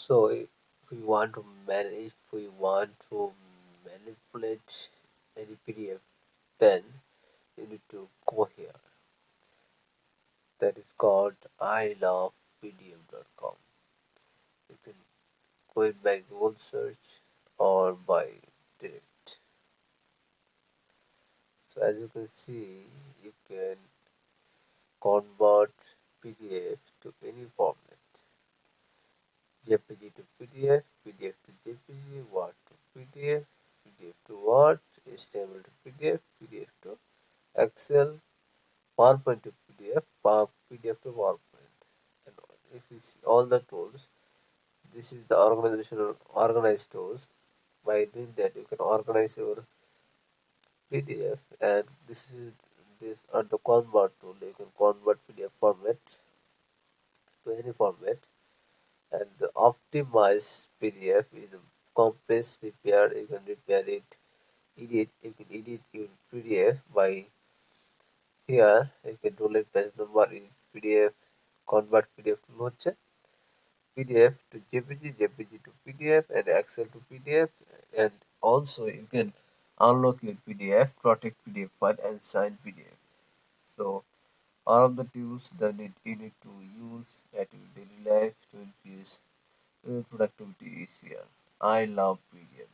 So if we want to manipulate any PDF, then you need to go here. That is called ilovepdf.com. You can go it by Google search or by direct. So as you can see, you can convert PDF to any format. JPG to PDF, PDF to JPG, Word to PDF, PDF to Word, HTML to PDF, PDF to Excel, PowerPoint to PDF, PDF to PowerPoint. And if you see all the tools, this is the organizational organized tools. By doing that, you can organize your PDF, and these are the convert tool. You can convert PDF format to any format, and the optimized PDF is a compressed repair. You can repair it, edit. You can edit your PDF by here. You can roll page number in PDF, convert PDF to hচ্ছে PDF to JPG, JPG to PDF, and Excel to PDF, and also you can unlock your PDF, protect PDF file, and sign PDF. So all of the tools that you need to use at your daily life to increase productivity is here. I love PDF.